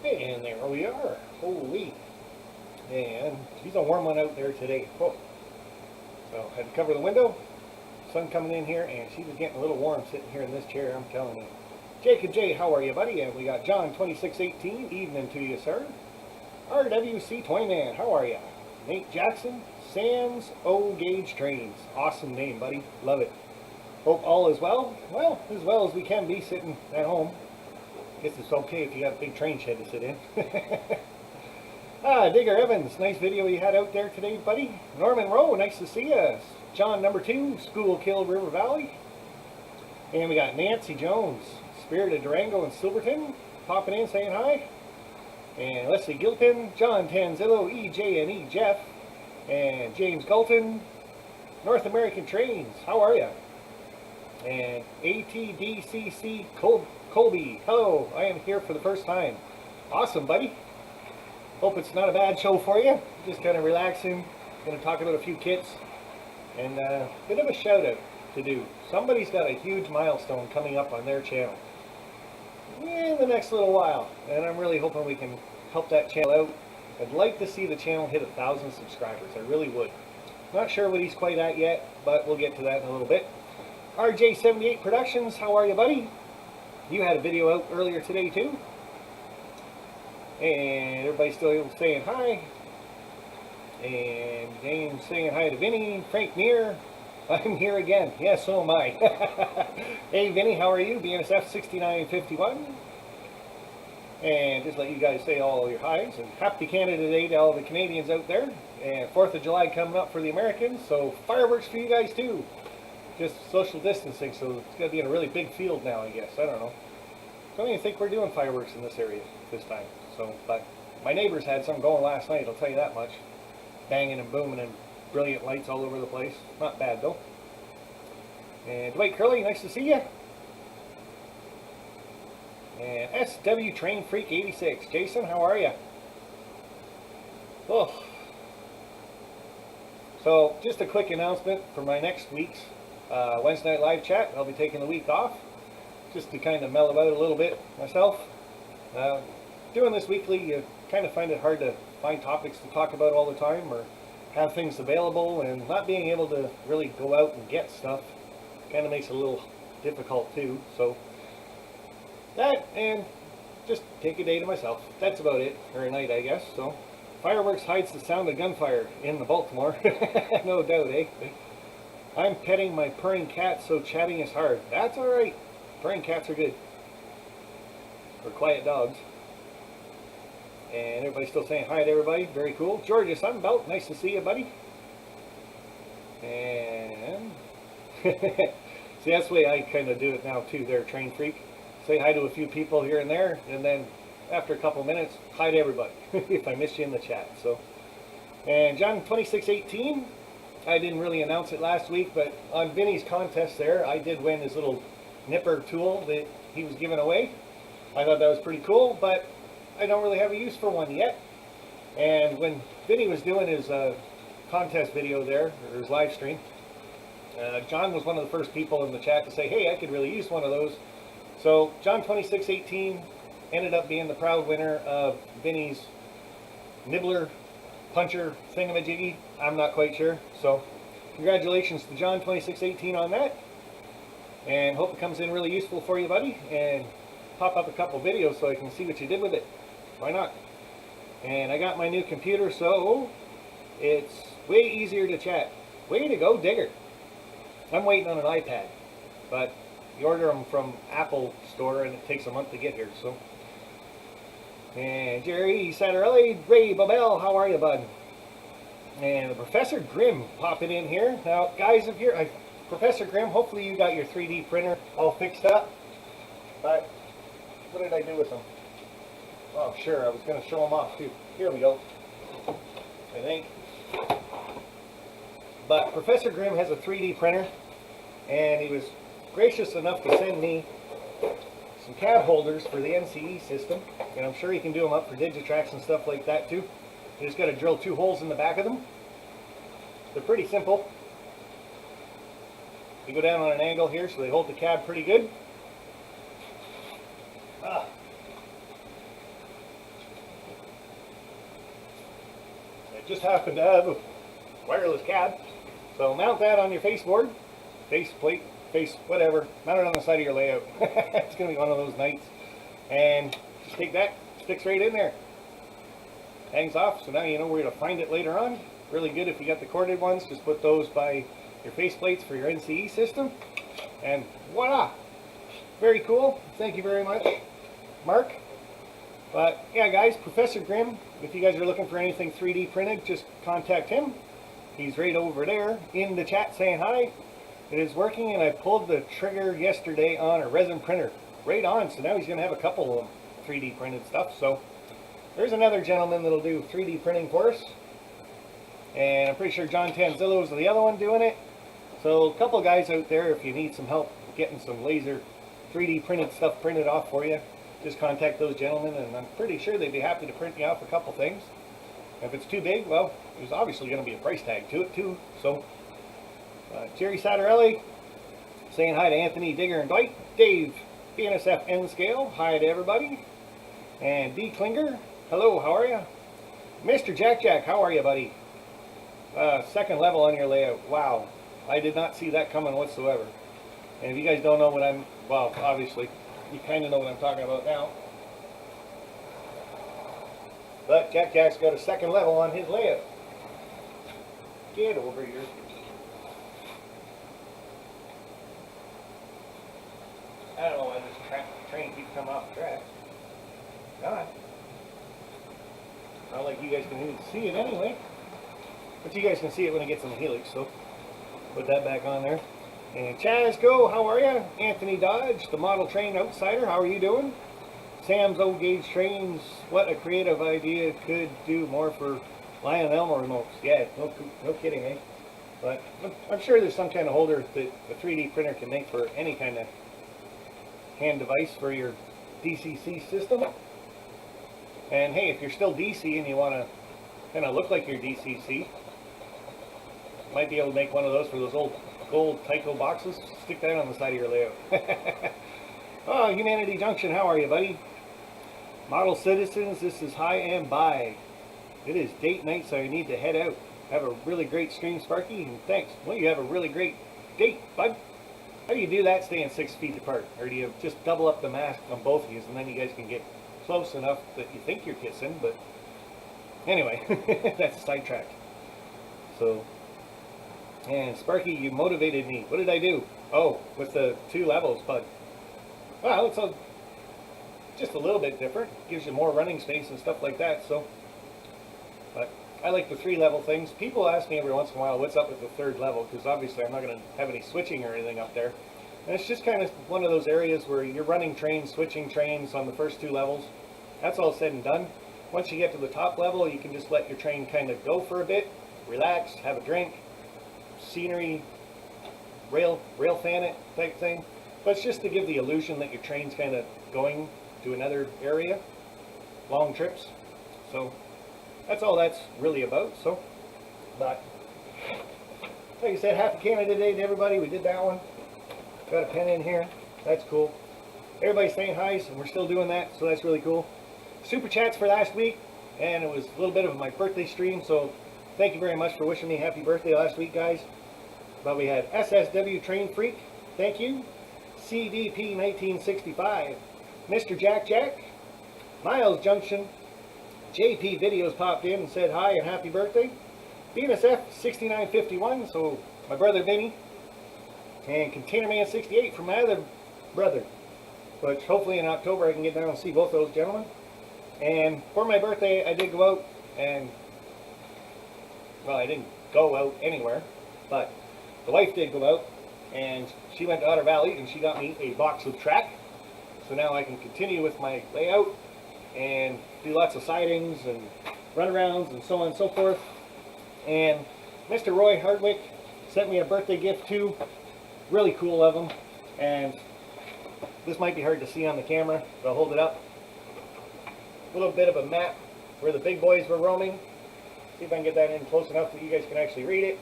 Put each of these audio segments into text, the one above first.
And there we are. Holy. And she's a warm one out there today. Oh. So I had to cover the window. Sun coming in here, and she was getting a little warm sitting here in this chair, I'm telling you. Jacob J, how are you, buddy? And we got John 2618, evening to you, sir. RWC Toyman, how are you? Nate Jackson, Sam's O Gauge Trains. Awesome name, buddy. Love it. Hope all is well. Well, as well as we can be sitting at home. Guess it's okay if you got a big train shed to sit in. Digger Evans, nice video you had out there today, buddy. Norman Rowe, nice to see you. John number 2, School Kill River Valley. And we got Nancy Jones, Spirit of Durango and Silverton, popping in saying hi. And Leslie Gilpin, John Tanzillo, EJ and E Jeff, and James Galton, North American Trains, how are you? And ATDCC Colby, hello, I am here for the first time. Awesome, buddy. Hope it's not a bad show for you. Just kind of relaxing. Going to talk about a few kits. And a bit of a shout out to do. Somebody's got a huge milestone coming up on their channel in the next little while. And I'm really hoping we can help that channel out. I'd like to see the channel hit 1,000 subscribers. I really would. Not sure what he's quite at yet, but we'll get to that in a little bit. RJ78 Productions, how are you, buddy? You had a video out earlier today too. And everybody's still saying hi. And James saying hi to Vinny. Frank Neer, I'm here again. Yes, so am I. Hey Vinny, how are you? BNSF 6951. And just let you guys say all your highs. And happy Canada Day to all the Canadians out there. And 4th of July coming up for the Americans. So fireworks for you guys too. Just social distancing, so it's going to be in a really big field now, I guess. I don't know. I don't even think we're doing fireworks in this area this time. So, but my neighbors had some going last night, I'll tell you that much. Banging and booming and brilliant lights all over the place. Not bad though. And Dwight Curley, nice to see you. And SW Train Freak 86. Jason, how are you? Oh. So, just a quick announcement for my next week's Wednesday night live chat. I'll be taking the week off just to kind of mellow out a little bit myself. Doing this weekly, you kind of find it hard to find topics to talk about all the time or have things available, and not being able to really go out and get stuff kind of makes it a little difficult too. So that, and just take a day to myself. That's about it, or a night, I guess. So fireworks hides the sound of gunfire in the Baltimore. No doubt, eh? I'm petting my purring cat, so chatting is hard. That's alright. Purring cats are good. Or quiet dogs. And everybody's still saying hi to everybody. Very cool. Georgia Sunbelt, nice to see you, buddy. And see, that's the way I kind of do it now too there, Train Freak. Say hi to a few people here and there, and then after a couple minutes, hi to everybody if I missed you in the chat. So, and John 2618, I didn't really announce it last week, but on Vinny's contest there, I did win his little nipper tool that he was giving away. I thought that was pretty cool, but I don't really have a use for one yet. And when Vinny was doing his contest video there, or his live stream, John was one of the first people in the chat to say, hey, I could really use one of those. So John 2618 ended up being the proud winner of Vinny's nibbler puncher thingamajiggy. I'm not quite sure. So congratulations to John 2618 on that. And hope it comes in really useful for you, buddy. And pop up a couple videos so I can see what you did with it. Why not? And I got my new computer, so it's way easier to chat. Way to go, Digger. I'm waiting on an iPad, but you order them from Apple Store and it takes a month to get here. So, and Jerry Satterelli, Ray Babel, how are you, bud? And Professor Grimm popping in here. Now, guys, if you're Professor Grimm, hopefully you got your 3D printer all fixed up. But what did I do with them? Oh, sure, I was going to show them off too. Here we go, I think. But Professor Grimm has a 3D printer, and he was gracious enough to send me some cab holders for the NCE system, and I'm sure you can do them up for Digitrax and stuff like that too. You just got to drill 2 holes in the back of them. They're pretty simple. You go down on an angle here so they hold the cab pretty good. just happen to have a wireless cab. So mount that on your baseboard, face plate, face whatever, mount it on the side of your layout. It's going to be one of those nights. And just take that, sticks right in there. Hangs off, so now you know where to find it later on. Really good if you got the corded ones, just put those by your face plates for your NCE system. And voila! Very cool. Thank you very much, Mark. But yeah, guys, Professor Grimm, if you guys are looking for anything 3D printed, just contact him. He's right over there in the chat saying hi. It is working, and I pulled the trigger yesterday on a resin printer. Right on, so now he's going to have a couple of 3D printed stuff. So there's another gentleman that'll do 3D printing for us. And I'm pretty sure John Tanzillo is the other one doing it. So a couple guys out there, if you need some help getting some laser 3D printed stuff printed off for you, just contact those gentlemen, and I'm pretty sure they'd be happy to print you off a couple things. If it's too big, well, there's obviously going to be a price tag to it too. So Jerry Satarelli saying hi to Anthony, Digger, and Dwight. Dave, BNSF N Scale, hi to everybody. And D Klinger, hello, how are you? Mr. Jack Jack, how are you, buddy? Second level on your layout. Wow, I did not see that coming whatsoever. And if you guys don't know what I'm, well, obviously, you kind of know what I'm talking about now. But Jack Jack's got a second level on his layout. Get over here. I don't know why this train keeps coming off the track. God. Not like you guys can even see it anyway. But you guys can see it when it gets in the helix, so put that back on there. And Chaz Go, how are you? Anthony Dodge, the model train outsider, how are you doing? Sam's Old Gauge Trains, what a creative idea, could do more for Lion Elmo remotes. Yeah, no kidding, eh? But I'm sure there's some kind of holder that a 3D printer can make for any kind of hand device for your DCC system. And hey, if you're still DC and you want to kind of look like your DCC, might be able to make one of those for those old gold Tyco boxes. Stick that on the side of your layout. Oh, Humanity Junction, how are you, buddy? Model Citizens, this is hi and bye. It is date night, so I need to head out. Have a really great stream, Sparky, and thanks. Well, you have a really great date, bud. How do you do that staying 6 feet apart? Or do you just double up the mask on both of you, and then you guys can get close enough that you think you're kissing, but anyway, that's a sidetrack. So, and Sparky, you motivated me. What did I do? Oh, with the 2 levels, bud. Well, it's just a little bit different. Gives you more running space and stuff like that, so. But I like the 3 level things. People ask me every once in a while, what's up with the 3rd level? Because obviously I'm not going to have any switching or anything up there. And it's just kind of one of those areas where you're running trains, switching trains on the first 2 levels. That's all said and done. Once you get to the top level, you can just let your train kind of go for a bit, relax, have a drink, scenery, rail fan it type thing. But it's just to give the illusion that your train's kind of going to another area, long trips. So that's all that's really about. So, but like I said, happy Canada Day to everybody. We did that one. Got a pen in here. That's cool. Everybody's saying hi, so we're still doing that, so that's really cool. Super chats for last week, and it was a little bit of my birthday stream, so thank you very much for wishing me happy birthday last week, guys. But we had SSW Train Freak, thank you. CDP 1965, Mr. Jack Jack, Miles Junction, JP Videos popped in and said hi and happy birthday. BNSF 6951, so my brother Vinny, and Container Man 68 from my other brother. But hopefully in October I can get down and see both those gentlemen. And for my birthday I did go out and, well, I didn't go out anywhere, but the wife did go out and she went to Otter Valley and she got me a box of track. So now I can continue with my layout and do lots of sidings and runarounds and so on and so forth. And Mr. Roy Hardwick sent me a birthday gift too. Really cool of him. And this might be hard to see on the camera, but I'll hold it up. A little bit of a map where the big boys were roaming. See if I can get that in close enough that you guys can actually read it.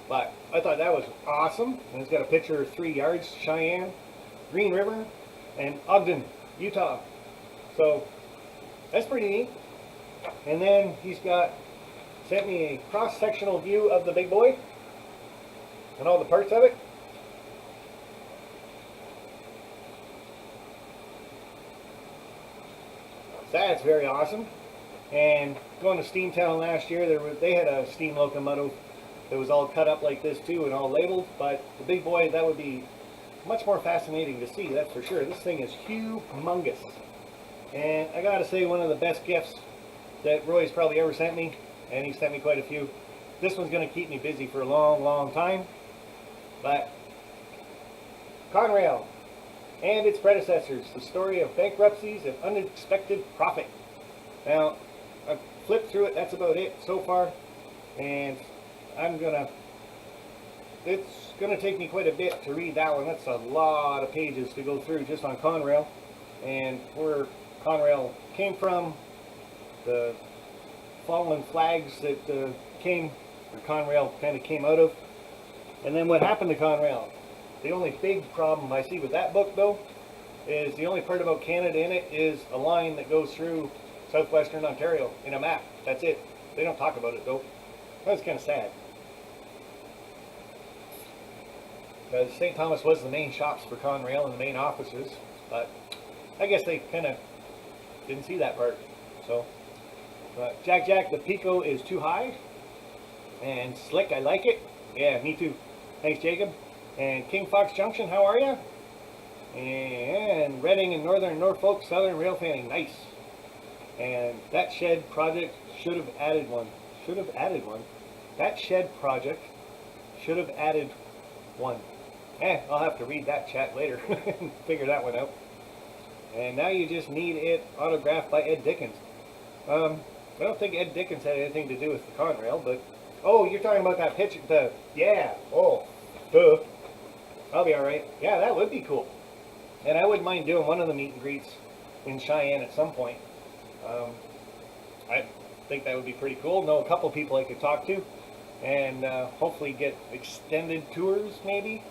But I thought that was awesome. And it's got a picture of 3 yards, Cheyenne, Green River, and Ogden, Utah. So that's pretty neat. And then he's got sent me a cross-sectional view of the big boy and all the parts of it. So that's very awesome. And going to Steamtown last year, they had a steam locomotive that was all cut up like this too and all labeled. But the big boy, that would be much more fascinating to see, that's for sure. This thing is humongous. And I gotta say, one of the best gifts that Roy's probably ever sent me, and he sent me quite a few. This one's gonna keep me busy for a long, long time. But Conrail and its predecessors, the story of bankruptcies and unexpected profit. Now, I've flipped through it, that's about it so far. And it's gonna take me quite a bit to read that one. That's a lot of pages to go through just on Conrail and where Conrail came from, the fallen flags that Conrail kind of came out of, and then what happened to Conrail. The only big problem I see with that book, though, is the only part about Canada in it is a line that goes through southwestern Ontario in a map. That's it. They don't talk about it, though. That's kind of sad. Because St. Thomas was the main shops for Conrail and the main offices, but I guess they kind of didn't see that part. So, Jack, the Pico is too high and slick. I like it. Yeah, me too. Thanks, Jacob. And King Fox Junction, how are you? And Reading and Northern Norfolk Southern Rail Fanning, nice. And that shed project should have added one. Should have added one. That shed project should have added one. I'll have to read that chat later and figure that one out. And now you just need it autographed by Ed Dickens. I don't think Ed Dickens had anything to do with the Conrail, but oh, you're talking about that picture. Yeah. Oh, duh. I'll be all right. Yeah, that would be cool. And I wouldn't mind doing one of the meet and greets in Cheyenne at some point. I think that would be pretty cool. Know a couple people I could talk to, and hopefully get extended tours maybe.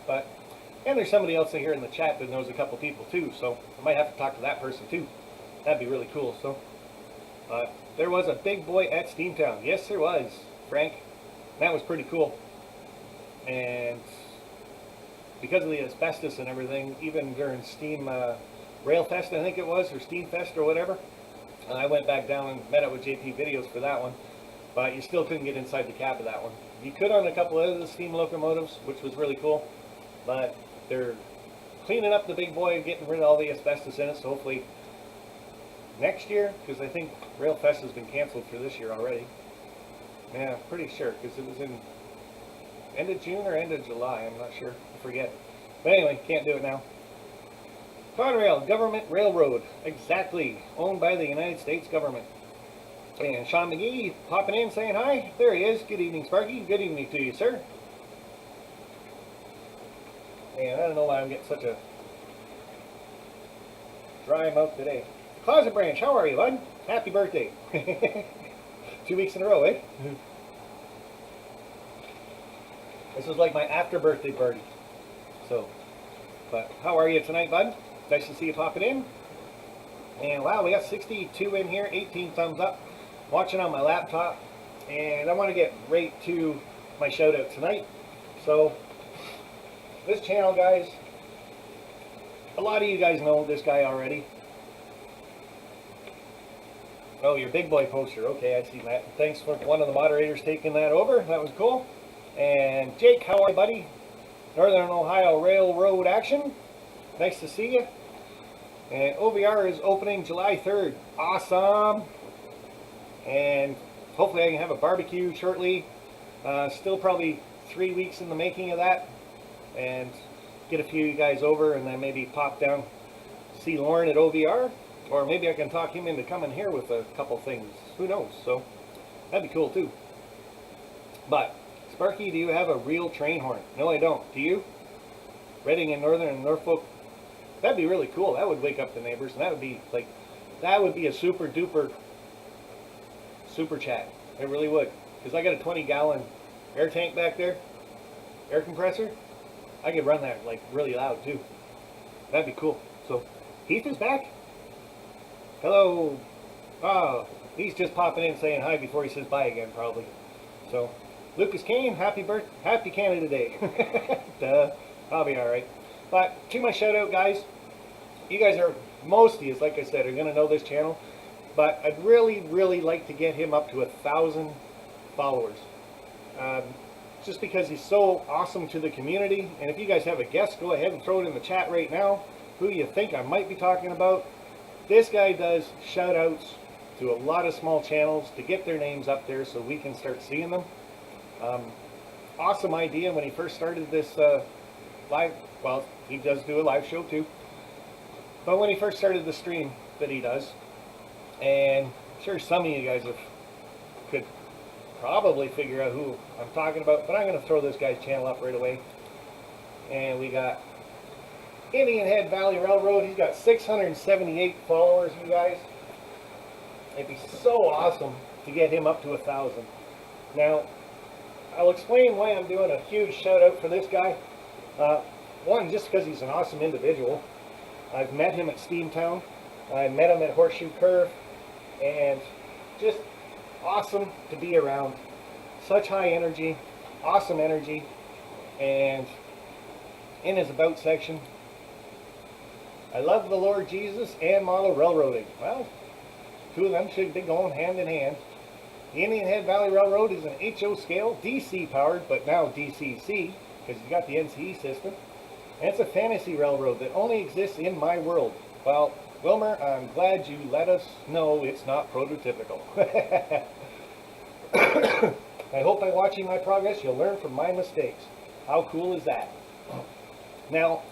And there's somebody else here in the chat that knows a couple people too, so I might have to talk to that person too. That'd be really cool. So there was a big boy at Steamtown. Yes, there was, Frank. That was pretty cool. And because of the asbestos and everything, even during Steam Rail Fest, I think it was, or Steam Fest or whatever, I went back down and met up with JP Videos for that one, but you still couldn't get inside the cab of that one. You could on a couple of other steam locomotives, which was really cool, but they're cleaning up the big boy, getting rid of all the asbestos in it, so hopefully next year, because I think Rail Fest has been canceled for this year already. Yeah, pretty sure, because it was in end of June or end of July, I'm not sure, I forget. But anyway, can't do it now. Conrail, government railroad, exactly, owned by the United States government. And Sean McGee popping in saying hi. There he is. Good evening, Sparky. Good evening to you, sir. And I don't know why I'm getting such a dry mouth today. Closet Branch, how are you, bud? Happy birthday. 2 weeks in a row, eh? This is like my after birthday party. So, but how are you tonight, bud? Nice to see you popping in. And wow, we got 62 in here, 18 thumbs up. Watching on my laptop. And I want to get right to my shout out tonight. So, this channel, guys, a lot of you guys know this guy already. Oh, your big boy poster. Okay, I see that. Thanks for one of the moderators taking that over. That was cool. And Jake, how are you, buddy? Northern Ohio Railroad Action. Nice to see you. And OVR is opening July 3rd. Awesome. And hopefully I can have a barbecue shortly. Still probably 3 weeks in the making of that. And get a few of you guys over and then maybe pop down, see Lauren at OVR. Or maybe I can talk him into coming here with a couple things. Who knows? So that'd be cool too. But Sparky, do you have a real train horn? No, I don't. Do you? Reading in Northern and Norfolk. That'd be really cool. That would wake up the neighbors, and that would be like, that would be a super duper super chat. It really would. Because I got a 20-gallon air tank back there, air compressor. I could run that like really loud too. That'd be cool. So Heath is back. Hello, Oh, he's just popping in saying hi before he says bye again, probably. So, Lucas Kane, happy Canada Day. Duh, I'll be all right. But to my shout out, guys, you guys are most of you, like I said, are gonna know this channel, but I'd really like to get him up to 1,000 followers. Um, just because he's so awesome to the community. And if you guys have a guess, go ahead and throw it in the chat right now. Who you think I might be talking about? This guy does shout outs to a lot of small channels to get their names up there so we can start seeing them. Awesome idea when he first started this live. Well, he does do a live show too. But when he first started the stream that he does, and I'm sure some of you guys could probably figure out who I'm talking about, but I'm going to throw this guy's channel up right away. And we got Indian Head Valley Railroad. He's got 678 followers, you guys. It'd be so awesome to get him up to 1,000. Now, I'll explain why I'm doing a huge shout out for this guy. One, just because he's an awesome individual. I've met him at Steamtown. I met him at Horseshoe Curve. And just awesome to be around. Such high energy, awesome energy. And in his about section, I love the Lord Jesus and model railroading. Well, two of them should be going hand in hand. The Indian Head Valley Railroad is an HO scale, DC powered, but now DCC, because you got the NCE system. And it's a fantasy railroad that only exists in my world. Well, Wilmer, I'm glad you let us know it's not prototypical. I hope by watching my progress you'll learn from my mistakes. How cool is that? Now,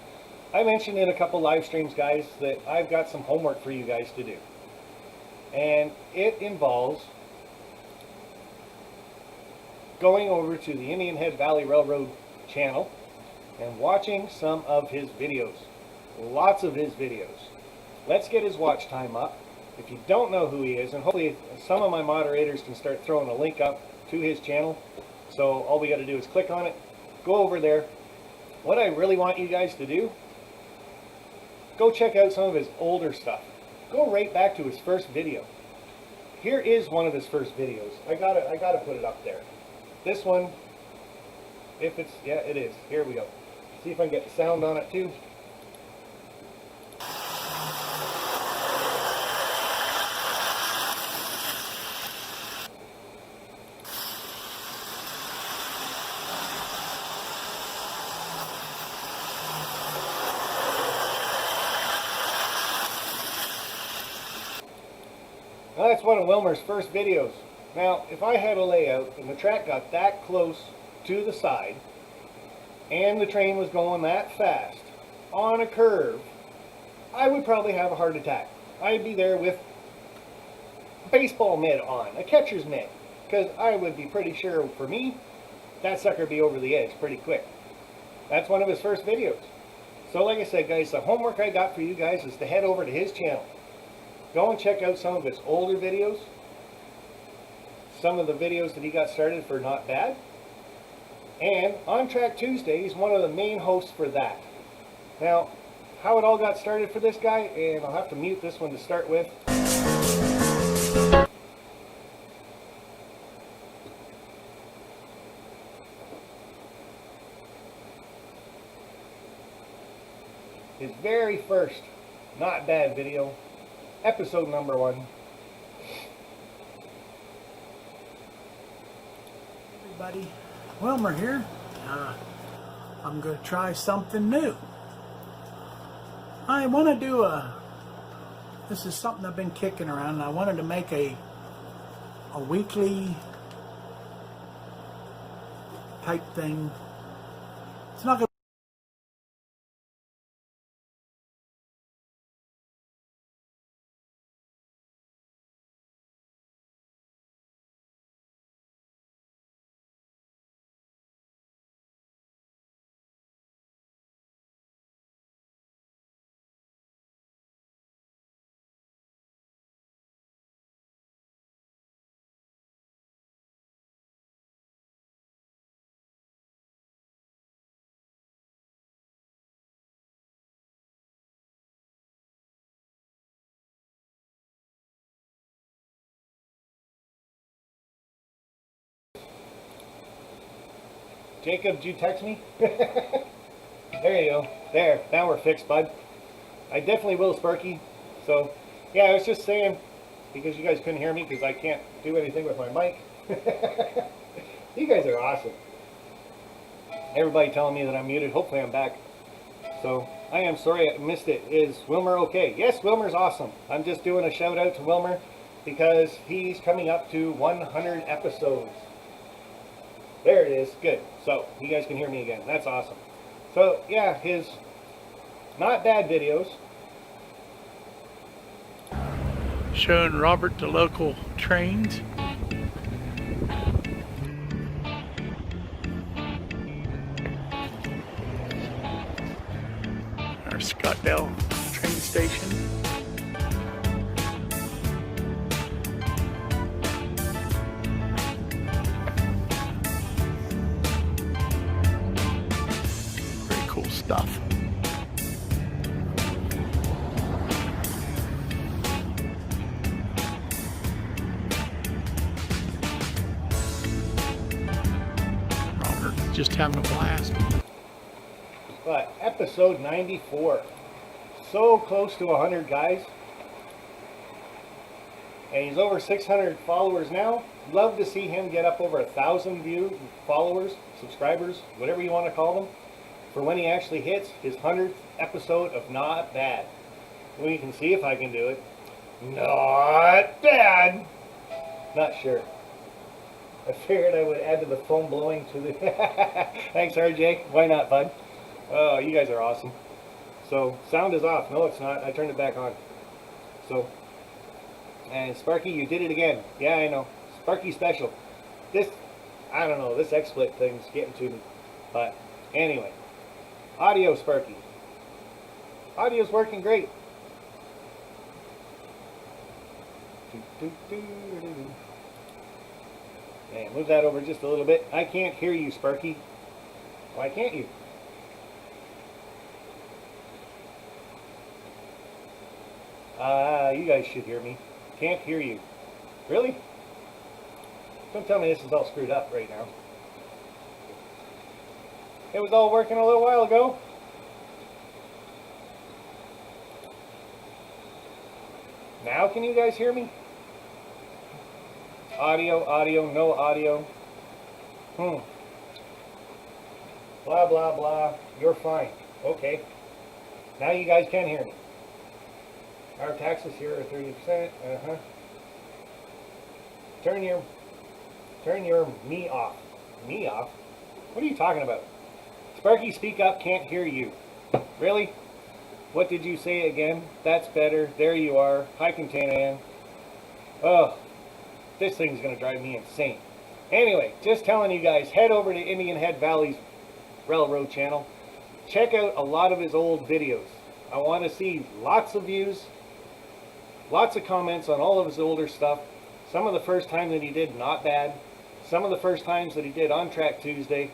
I mentioned in a couple live streams, guys, that I've got some homework for you guys to do. And it involves going over to the Indian Head Valley Railroad channel and watching some of his videos. Lots of his videos. Let's get his watch time up. If you don't know who he is, and hopefully some of my moderators can start throwing a link up to his channel. So all we got to do is click on it, go over there. What I really want you guys to do, go check out some of his older stuff. Go right back to his first video. Here is one of his first videos. I gotta put it up there. This one, if it's, yeah, it is. Here we go. See if I can get the sound on it too. Now that's one of Wilmer's first videos. Now, if I had a layout and the track got that close to the side, and the train was going that fast on a curve, I would probably have a heart attack. I'd be there with a baseball mitt on, a catcher's mitt, because I would be pretty sure, for me, that sucker would be over the edge pretty quick. That's one of his first videos. So like I said, guys, the homework I got for you guys is to head over to his channel. Go and check out some of his older videos. Some of the videos that he got started for Not Bad. And On Track Tuesday, he's one of the main hosts for that. Now, how it all got started for this guy, and I'll have to mute this one to start with. His very first Not Bad video, episode number 1. Everybody, Wilmer here. I'm going to try something new. I want to do this is something I've been kicking around, and I wanted to make a weekly type thing. It's not going Jacob, did you text me? There you go. There, now we're fixed, bud. I definitely will, Sparky. So, yeah, I was just saying, because you guys couldn't hear me because I can't do anything with my mic. You guys are awesome. Everybody telling me that I'm muted. Hopefully I'm back. So, I am sorry I missed it. Is Wilmer okay? Yes, Wilmer's awesome. I'm just doing a shout out to Wilmer because he's coming up to 100 episodes. There it is. Good. So, you guys can hear me again. That's awesome. So, yeah, his not bad videos. Showing Robert the local trains. Our Scottdale train station. Pretty cool stuff. Just having a blast. But episode 94. So close to 100, guys. And he's over 600 followers now. Love to see him get up over 1,000 followers, subscribers, whatever you want to call them, for when he actually hits his 100th episode of Not Bad. We can see if I can do it. Not bad. Not sure. I figured I would add to the foam blowing to the... Thanks, RJ. Why not, bud? Oh, you guys are awesome. So, sound is off. No, it's not. I turned it back on. So, and Sparky, you did it again. Yeah, I know. Sparky special. This, I don't know, this XSplit thing's getting to me. But, anyway. Audio, Sparky. Audio's working great. And move that over just a little bit. I can't hear you, Sparky. Why can't you? You guys should hear me. Can't hear you. Really? Don't tell me this is all screwed up right now. It was all working a little while ago. Now can you guys hear me? Audio, audio, no audio. Blah, blah, blah. You're fine. Okay. Now you guys can hear me. Our taxes here are 30%. Turn your me off. Me off? What are you talking about? Sparky, speak up. Can't hear you. Really? What did you say again? That's better. There you are. Hi, Container. Oh. This thing's going to drive me insane. Anyway, just telling you guys, head over to Indian Head Valley's Railroad channel. Check out a lot of his old videos. I want to see lots of views, lots of comments on all of his older stuff. Some of the first time that he did Not Bad. Some of the first times that he did On Track Tuesday.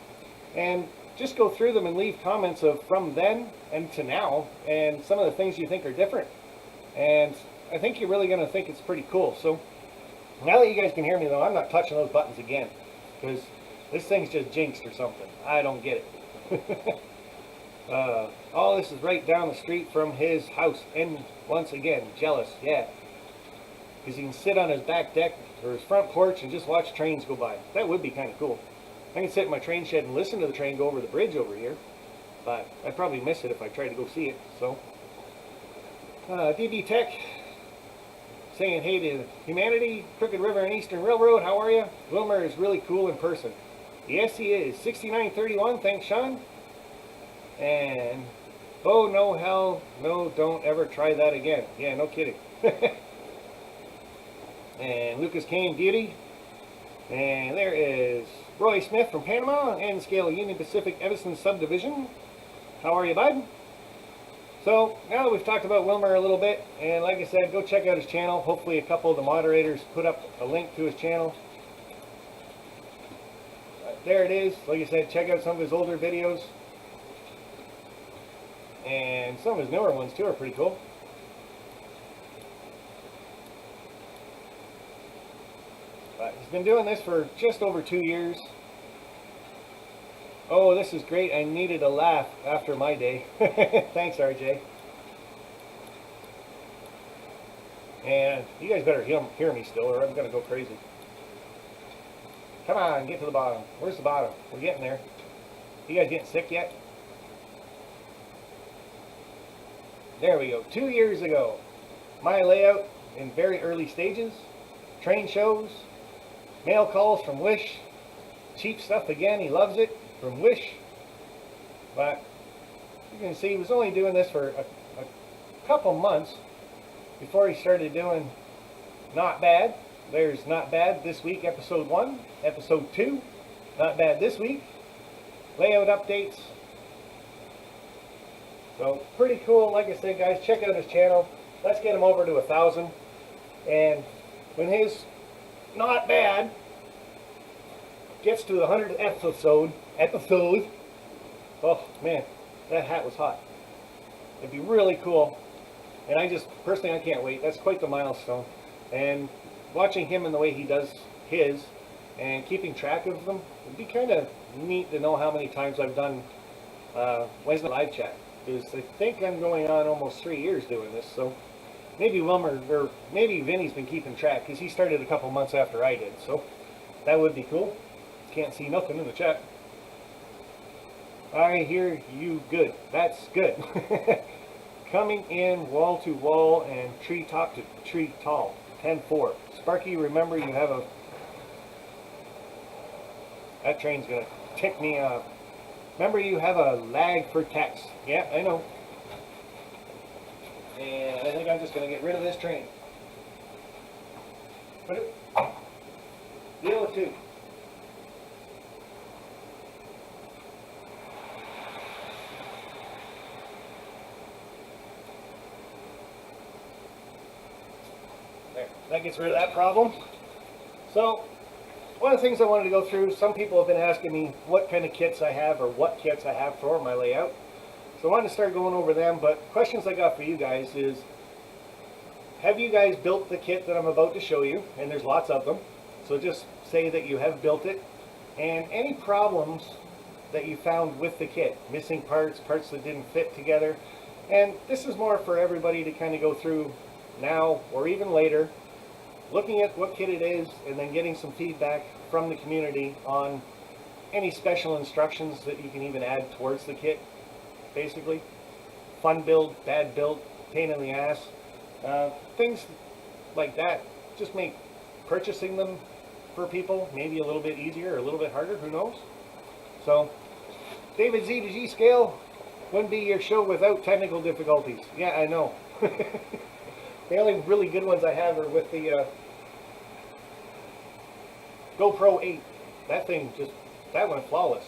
And just go through them and leave comments of from then and to now. And some of the things you think are different. And I think you're really going to think it's pretty cool. So, now that you guys can hear me, though, I'm not touching those buttons again, because this thing's just jinxed or something. I don't get it. All this is right down the street from his house, and once again, jealous, yeah. Because he can sit on his back deck or his front porch and just watch trains go by. That would be kind of cool. I can sit in my train shed and listen to the train go over the bridge over here, but I'd probably miss it if I tried to go see it, so. DD Tech. Saying hey to humanity, Crooked River and Eastern Railroad, how are you? Wilmer is really cool in person. Yes, he is. 6931, thanks, Sean. And, oh, no, hell, no, don't ever try that again. Yeah, no kidding. And Lucas Kane Beauty. And there is Roy Smith from Panama and Scale Union Pacific Edison Subdivision. How are you, bud? So, now that we've talked about Wilmer a little bit, and like I said, go check out his channel. Hopefully a couple of the moderators put up a link to his channel. There it is. Like I said, check out some of his older videos. And some of his newer ones, too, are pretty cool. But he's been doing this for just over 2 years. Oh, this is great. I needed a laugh after my day. Thanks, RJ. And you guys better hear me still, or I'm going to go crazy. Come on, get to the bottom. Where's the bottom? We're getting there. You guys getting sick yet? There we go. 2 years ago. My layout in very early stages. Train shows. Mail calls from Wish. Cheap stuff again. He loves it. From Wish. But you can see he was only doing this for a couple months before he started doing Not Bad. There's Not Bad this week, episode 1. Episode 2, Not Bad this week. Layout updates. So pretty cool. Like I said, guys, check out his channel. Let's get him over to 1,000. And when his Not Bad gets to the 100th episode, oh man, that hat was hot. It'd be really cool. And I just, personally, I can't wait. That's quite the milestone. And watching him and the way he does his and keeping track of them, it'd be kind of neat to know how many times I've done Wednesday live chat. Because I think I'm going on almost 3 years doing this. So maybe Wilmer, or maybe Vinny's been keeping track because he started a couple months after I did. So that would be cool. Can't see nothing in the chat. I hear you good. That's good. Coming in wall to wall and tree top to tree tall. 10-4. Sparky, remember you have a... That train's going to tick me off. Remember you have a lag for text. Yeah, I know. And I think I'm just going to get rid of this train. Put it... Deal with two. There. That gets rid of that problem. So, one of the things I wanted to go through, some people have been asking me what kind of kits I have or what kits I have for my layout. So I wanted to start going over them, but questions I got for you guys is, have you guys built the kit that I'm about to show you? And there's lots of them. So just say that you have built it. And any problems that you found with the kit, missing parts, parts that didn't fit together. And this is more for everybody to kind of go through now or even later, looking at what kit it is and then getting some feedback from the community on any special instructions that you can even add towards the kit. Basically, fun build, bad build, pain in the ass, things like that just make purchasing them for people maybe a little bit easier or a little bit harder, who knows. So David, Z to G scale wouldn't be your show without technical difficulties. Yeah, I know. The only really good ones I have are with the GoPro 8. That thing just, that went flawless.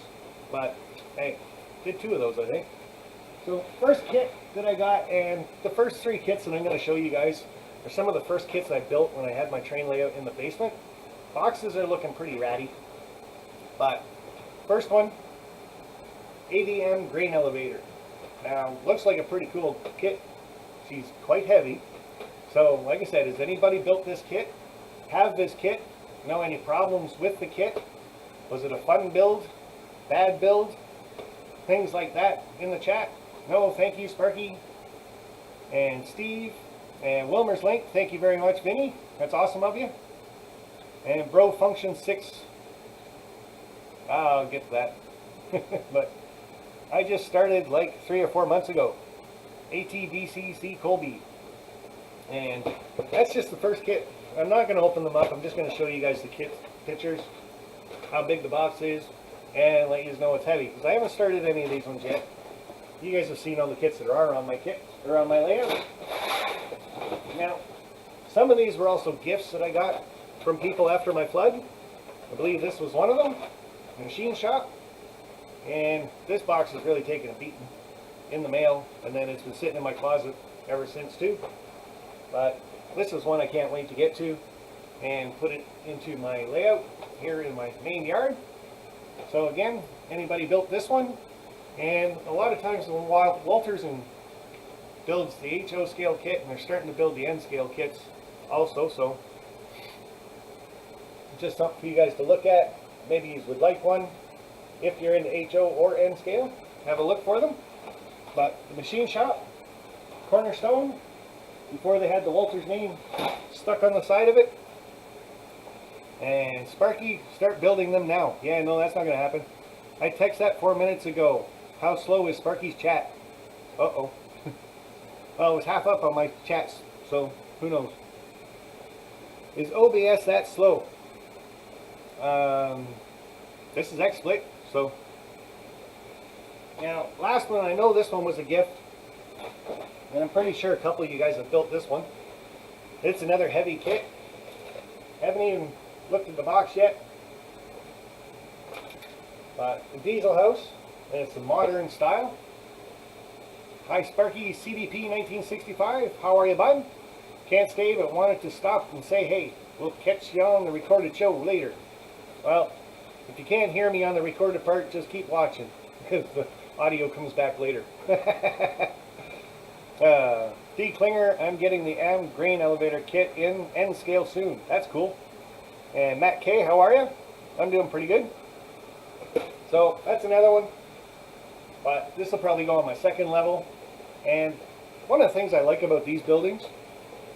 But hey, did 2 of those, I think. So first kit that I got, and the first 3 kits that I'm going to show you guys are some of the first kits I built when I had my train layout in the basement. Boxes are looking pretty ratty. But first one, ADM grain elevator. Now, looks like a pretty cool kit. She's quite heavy. So, like I said, has anybody built this kit? Have this kit? Know any problems with the kit? Was it a fun build? Bad build? Things like that in the chat. No, thank you, Sparky. And Steve. And Wilmer's link. Thank you very much, Vinny. That's awesome of you. And Bro Function 6. I'll get to that. But I just started like 3 or 4 months ago. ATVCC Colby. And that's just the first kit. I'm not going to open them up. I'm just going to show you guys the kit pictures, how big the box is, and let you know it's heavy. Because I haven't started any of these ones yet. You guys have seen all the kits that are on my kit, or on my layout. Now, some of these were also gifts that I got from people after my flood. I believe this was one of them, Machine Shop. And this box has really taken a beating in the mail, and then it's been sitting in my closet ever since too. But this is one I can't wait to get to and put it into my layout here in my main yard. So again, anybody built this one? And a lot of times when Walters builds the HO scale kit, and they're starting to build the N scale kits also, so just something for you guys to look at. Maybe you would like one. if you're into HO or N scale, have a look for them. But the machine shop, Cornerstone, before they had the Walters name stuck on the side of it. And Sparky, start building them now. Yeah, no, that's not going to happen. I texted that 4 minutes ago. How slow is Sparky's chat? Uh-oh. Well, it was half up on my chats, so who knows. Is OBS that slow? This is XSplit, so. Now, last one, I know this one was a gift. And I'm pretty sure a couple of you guys have built this one. It's another heavy kit. Haven't even looked at the box yet. But the Diesel House, and it's a modern style. Hi Sparky, CDP 1965. How are you, bud? Can't stay, but wanted to stop and say, hey, we'll catch you on the recorded show later. Well, if you can't hear me on the recorded part, just keep watching, because the audio comes back later. D. Klinger, I'm getting the AM grain elevator kit in N scale soon. That's cool. And Matt K, how are you? I'm doing pretty good. So that's another one. But this will probably go on my second level. And one of the things I like about these buildings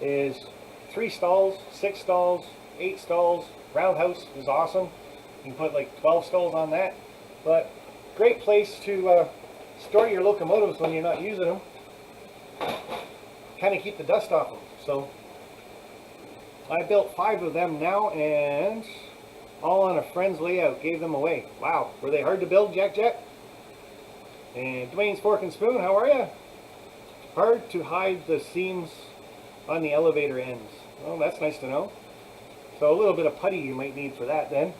is 3 stalls, 6 stalls, 8 stalls. Roundhouse is awesome. You can put like 12 stalls on that. But great place to store your locomotives when you're not using them. Kind of keep the dust off them. So I built 5 of them now, and all on a friend's layout. Gave them away. Wow, were they hard to build, Jack Jack? And Dwayne's Fork and Spoon, how are you? Hard to hide the seams on the elevator ends. Well, that's nice to know. So a little bit of putty you might need for that then.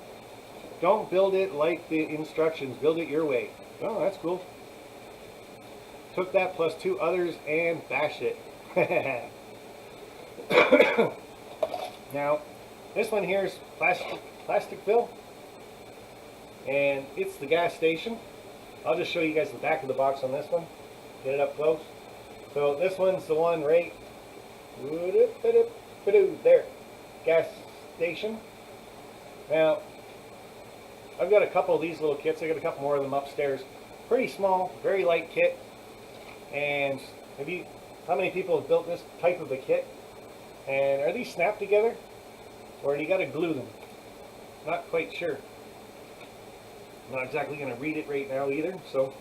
Don't build it like the instructions. Build it your way. Oh, that's cool. Took that plus 2 others and bashed it. Now, this one here is Plasticville, and it's the gas station. I'll just show you guys the back of the box on this one. Get it up close. So this one's the one right there, gas station. Now, I've got a couple of these little kits. I got a couple more of them upstairs. Pretty small, very light kit. And how many people have built this type of a kit? And are these snapped together, or do you got to glue them? Not quite sure. Not exactly going to read it right now either. So,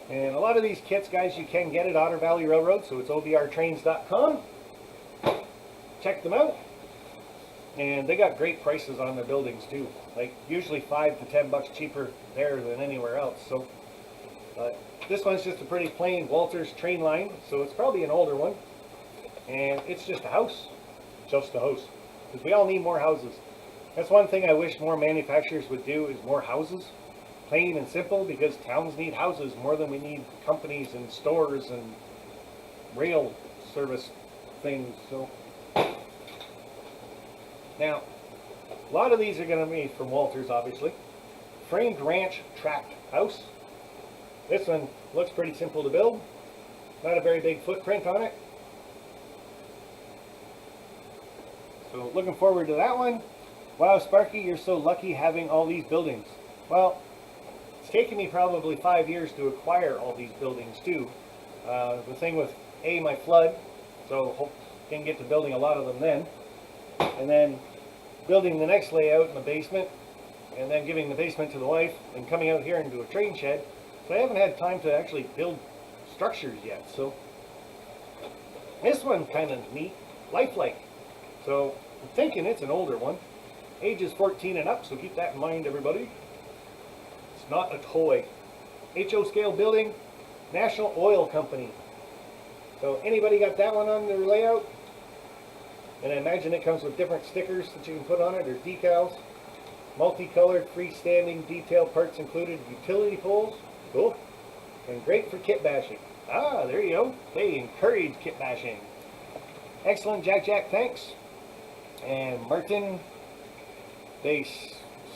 and a lot of these kits, guys, you can get at Otter Valley Railroad. So it's obrtrains.com. Check them out. And they got great prices on their buildings too. Like usually $5 to $10 cheaper there than anywhere else. So this one's just a pretty plain Walters train line. So it's probably an older one. And it's just a house. Just a house. Because we all need more houses. That's one thing I wish more manufacturers would do, is more houses. Plain and simple, because towns need houses more than we need companies and stores and rail service things. So now, a lot of these are going to be from Walters, obviously. Framed ranch tract house. This one looks pretty simple to build. Not a very big footprint on it. So looking forward to that one. Wow, Sparky, you're so lucky having all these buildings. Well, it's taken me probably 5 years to acquire all these buildings too. The thing with my flood, so hope can get to building a lot of them then. And then building the next layout in the basement, and then giving the basement to the wife, and coming out here into a train shed. So I haven't had time to actually build structures yet. So this one kind of neat, lifelike. So I'm thinking it's an older one. Ages 14 and up, so keep that in mind, everybody. It's not a toy. HO scale building, National Oil Company. So anybody got that one on their layout? And I imagine it comes with different stickers that you can put on it, or decals. Multicolored, freestanding, detailed parts included, utility poles. Cool. And great for kit bashing. Ah, there you go. They encourage kit bashing. Excellent, Jack Jack, thanks. And Martin, they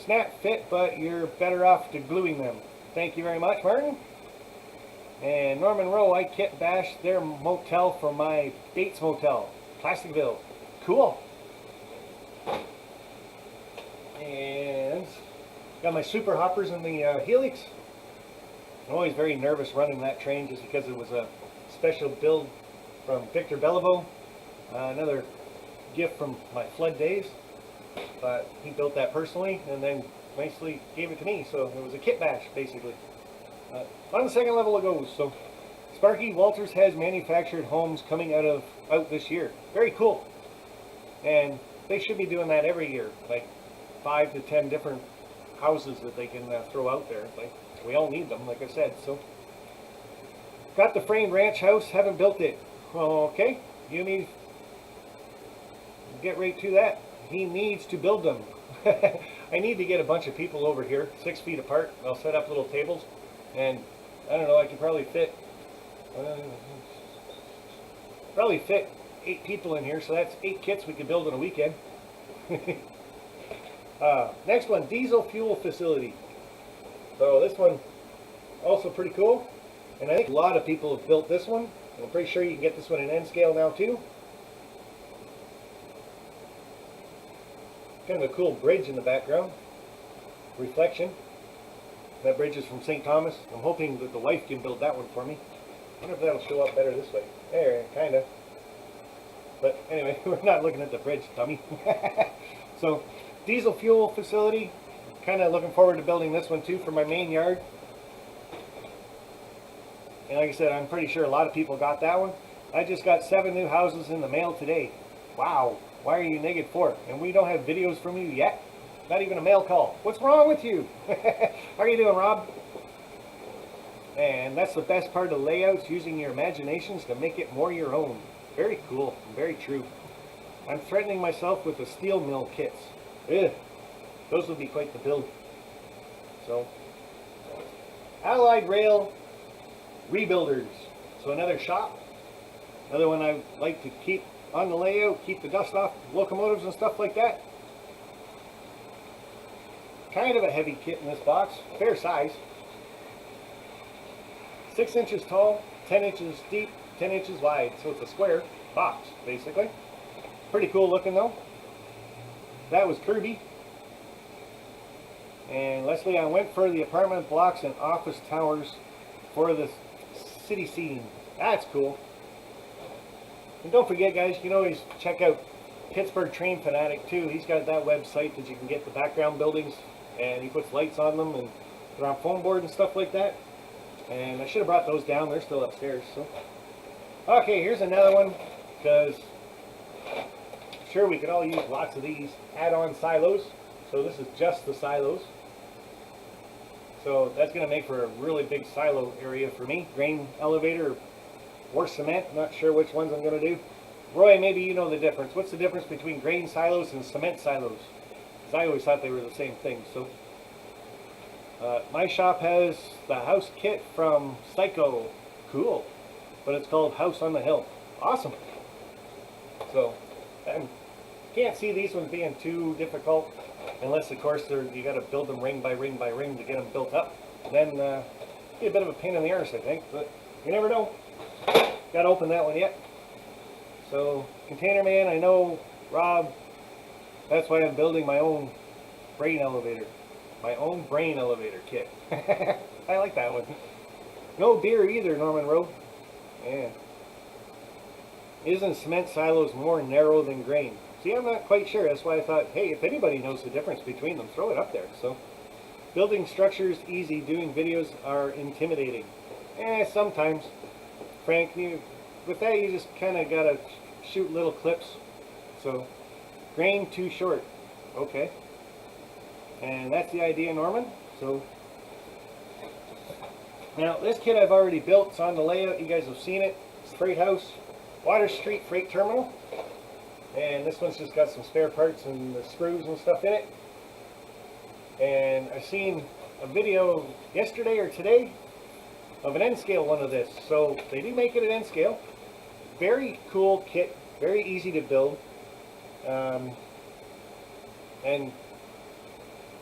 snap fit, but you're better off to gluing them. Thank you very much, Martin. And Norman Rowe, I kit bashed their motel for my Bates Motel, Plasticville. Cool. And Got my super hoppers in the Helix. I'm always very nervous running that train just because it was a special build from Victor Beliveau. Another gift from my flood days. But he built that personally and then nicely gave it to me. So it was a kit bash basically. On the second level it goes. So Sparky Walters has manufactured homes coming out this year. Very cool. And they should be doing that every year. Like 5 to 10 different houses that they can throw out there. Like, we all need them, like I said. So got the framed ranch house, haven't built it. Okay, you need get right to that. He needs to build them. I need to get a bunch of people over here 6 feet apart. I'll set up little tables, and I don't know, I could probably fit 8 people in here, so that's 8 kits we could build in a weekend. Next one, diesel fuel facility. So this one also pretty cool, and I think a lot of people have built this one. I'm pretty sure you can get this one in N scale now too. Kind of a cool bridge in the background, reflection. That bridge is from St. Thomas. I'm hoping that the wife can build that one for me. I wonder if that'll show up better this way. There, kind of. But anyway, we're not looking at the bridge, dummy. So, diesel fuel facility. Kind of looking forward to building this one too for my main yard. And like I said, I'm pretty sure a lot of people got that one. I just got 7 new houses in the mail today. Wow, why are you -4? And we don't have videos from you yet? Not even a mail call. What's wrong with you? How are you doing, Rob? And that's the best part of layouts, using your imaginations to make it more your own. Very cool, very true. I'm threatening myself with the steel mill kits. Ugh, those would be quite the build. So, Allied Rail Rebuilders. So another shop. Another one I like to keep on the layout, keep the dust off locomotives and stuff like that. Kind of a heavy kit in this box, fair size. 6 inches tall, 10 inches deep, 10 inches wide. So it's a square box, basically. Pretty cool looking though. That was Kirby. And Leslie, I went for the apartment blocks and office towers for the city scene. That's cool. And don't forget, guys, you can always check out Pittsburgh Train Fanatic too. He's got that website that you can get the background buildings, and he puts lights on them, and they're on foam board and stuff like that. And I should have brought those down. They're still upstairs. So, okay, here's another one, because sure, we could all use lots of these add-on silos. So this is just the silos. So that's going to make for a really big silo area for me. Grain elevator or cement. Not sure which ones I'm going to do. Roy, maybe you know the difference. What's the difference between grain silos and cement silos? Because I always thought they were the same thing. So my shop has the house kit from Psycho. Cool. But it's called House on the Hill. Awesome. So I can't see these ones being too difficult. Unless, of course, you got to build them ring by ring by ring to get them built up. Then be a bit of a pain in the arse, I think. But you never know. Got to open that one yet. So, Container Man, I know, Rob, that's why I'm building my own brain elevator. My own brain elevator kit. I like that one. No beer either, Norman Rowe. Yeah. Isn't cement silos more narrow than grain? See, I'm not quite sure. That's why I thought, hey, if anybody knows the difference between them, throw it up there. So, building structures easy. Doing videos are intimidating. Sometimes. Frank, with that, you just kind of got to shoot little clips. So, grain too short. Okay. And that's the idea, Norman. So, now, this kit I've already built. It's on the layout. You guys have seen it. It's Freight House, Water Street Freight Terminal. And this one's just got some spare parts and the screws and stuff in it. And I seen a video yesterday or today of an N-scale one of this. So they do make it at N-scale. Very cool kit, very easy to build. And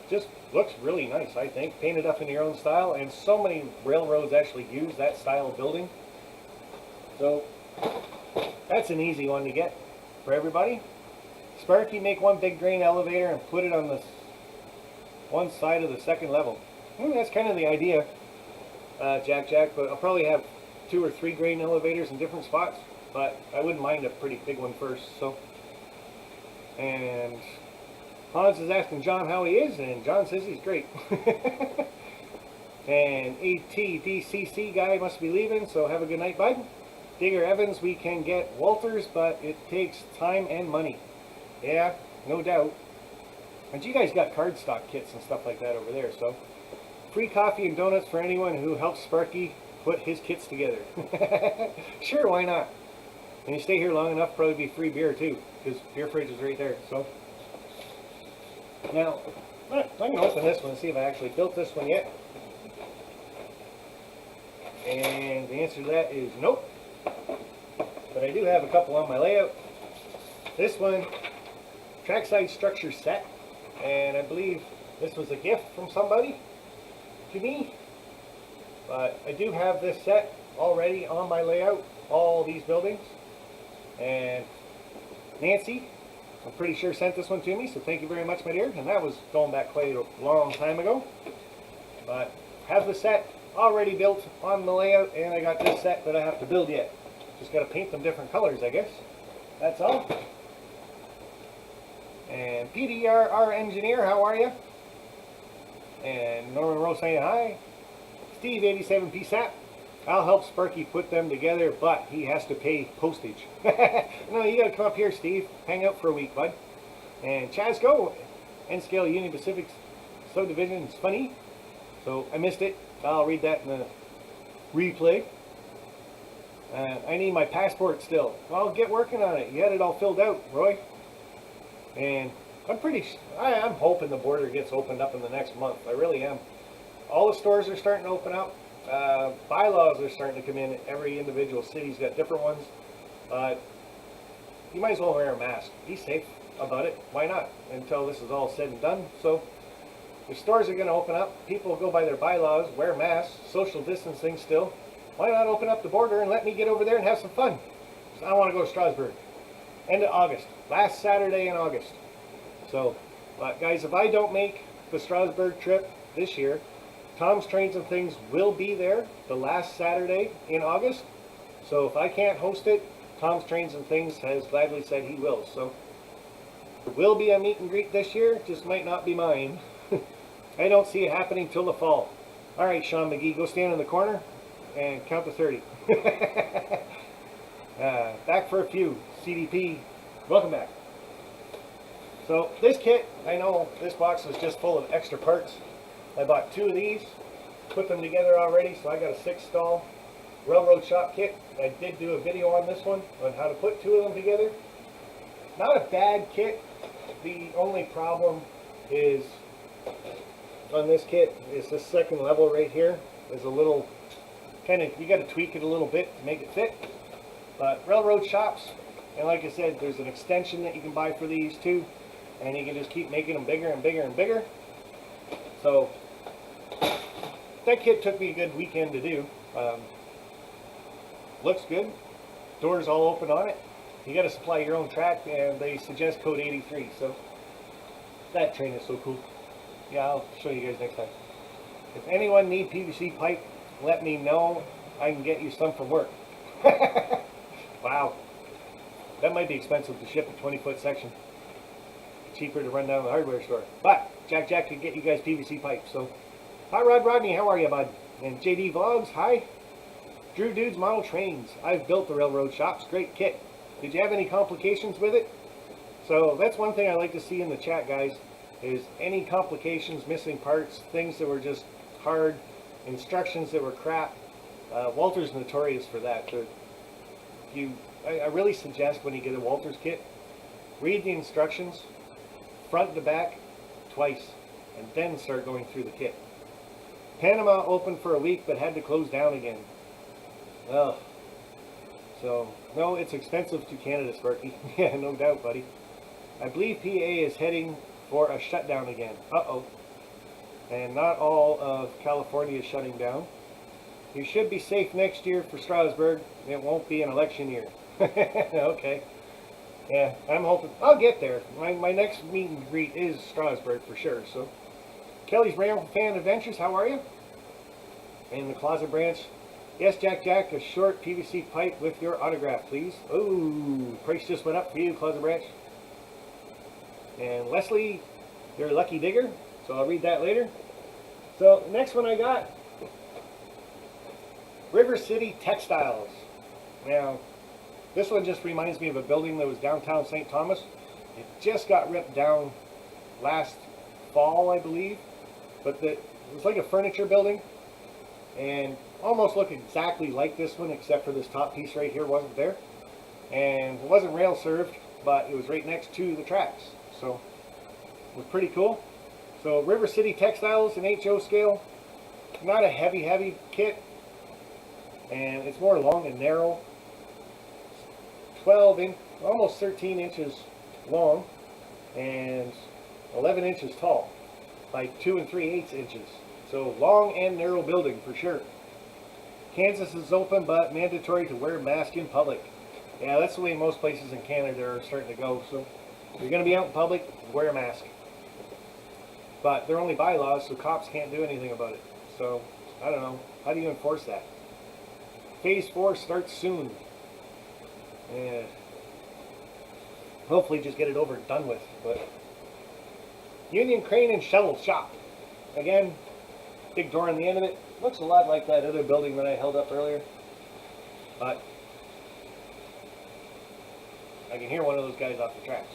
just looks really nice, I think. Painted up in your own style. And so many railroads actually use that style of building. So that's an easy one to get for everybody. Sparky, make one big grain elevator and put it on the one side of the second level. That's kind of the idea, Jack, but I'll probably have 2 or 3 grain elevators in different spots, but I wouldn't mind a pretty big one first. So, and Hans is asking John how he is, and John says he's great. And ATDCC guy must be leaving, so have a good night, bud. Digger Evans, we can get Walters, but it takes time and money. Yeah, no doubt. And you guys got cardstock kits and stuff like that over there, so. Free coffee and donuts for anyone who helps Sparky put his kits together. Sure, why not? And you stay here long enough, probably be free beer too, because beer fridge is right there, so. Now, I'm going to open this one and see if I actually built this one yet. And the answer to that is nope. But I do have a couple on my layout. This one, trackside structure set. And I believe this was a gift from somebody to me. But I do have this set already on my layout, all these buildings. And Nancy, I'm pretty sure, sent this one to me, so thank you very much, my dear. And that was going back quite a long time ago. But have the set already built on the layout, and I got this set that I have to build yet. Just got to paint them different colors, I guess. That's all. And PDR engineer, how are you? And Norman Rose saying hi. Steve 87 PSAP. I'll help Sparky put them together, but he has to pay postage. No, you got to come up here, Steve. Hang out for a week, bud. And Chasco, N-Scale Union Pacific Subdivision is funny. So I missed it. I'll read that in the replay. I need my passport still. Well, get working on it. You had it all filled out, Roy. And I'm hoping the border gets opened up in the next month. I really am. All the stores are starting to open up. Bylaws are starting to come in. Every individual city's got different ones. You might as well wear a mask. Be safe about it. Why not? Until this is all said and done. So, the stores are going to open up. People go by their bylaws, wear masks, social distancing still. Why not open up the border and let me get over there and have some fun? So I want to go to Strasbourg. End of August. Last Saturday in August. So, guys, if I don't make the Strasbourg trip this year, Tom's Trains and Things will be there the last Saturday in August. So if I can't host it, Tom's Trains and Things has gladly said he will. So there will be a meet and greet this year, just might not be mine. I don't see it happening till the fall. All right, Sean McGee, go stand in the corner and count to 30. Back for a few. CDP, welcome back. So this kit, I know this box was just full of extra parts. I bought 2 of these, put them together already, so I got a 6 stall railroad shop kit. I did do a video on this one on how to put 2 of them together. Not a bad kit. The only problem is on this kit is this second level right here is a little you got to tweak it a little bit to make it fit. But railroad shops, and like I said, there's an extension that you can buy for these too, and you can just keep making them bigger and bigger and bigger. So that kit took me a good weekend to do. Looks good. Doors all open on it. You got to supply your own track, and they suggest code 83. So that train is so cool. Yeah, I'll show you guys next time. If anyone need PVC pipe, let me know. I can get you some from work. Wow. That might be expensive to ship a 20-foot section. Cheaper to run down to the hardware store. But Jack could get you guys PVC pipe. So, hi Rodney, how are you, bud? And JD Vlogs, hi. Drew Dudes Model Trains. I've built the railroad shops. Great kit. Did you have any complications with it? So that's one thing I like to see in the chat, guys, is any complications, missing parts, things that were just hard, instructions that were crap. Walter's notorious for that. I really suggest when you get a Walters kit, read the instructions front to back twice and then start going through the kit. Panama opened for a week but had to close down again. Ugh. So, no, it's expensive to Canada, Sparky. Yeah, no doubt, buddy. I believe PA is heading for a shutdown again. Uh-oh. And not all of California is shutting down. You should be safe next year for Strasbourg. It won't be an election year. Okay. Yeah, I'm hoping. I'll get there. My next meet and greet is Strasbourg for sure. So Kelly's Rail Fan Adventures, how are you? And the Closet Branch. Yes, Jack, a short PVC pipe with your autograph, please. Ooh, price just went up for you, Closet Branch. And Leslie, you're a lucky digger, so I'll read that later. So, next one I got, River City Textiles. Now, this one just reminds me of a building that was downtown St. Thomas. It just got ripped down last fall, I believe. But it was like a furniture building. And almost looked exactly like this one, except for this top piece right here wasn't there. And it wasn't rail served, but it was right next to the tracks. So, it was pretty cool. So, River City Textiles in HO scale. Not a heavy kit. And it's more long and narrow. 12 inch, almost 13 inches long. And 11 inches tall. Like 2 3/8 inches. So long and narrow building for sure. Kansas is open, but mandatory to wear a mask in public. Yeah, that's the way most places in Canada are starting to go. So if you're going to be out in public, wear a mask. But they're only bylaws, so cops can't do anything about it. So I don't know. How do you enforce that? Phase 4 starts soon. And hopefully just get it over and done with. But Union Crane and Shuttle Shop. Again, big door on the end of it. Looks a lot like that other building that I held up earlier. But I can hear one of those guys off the tracks.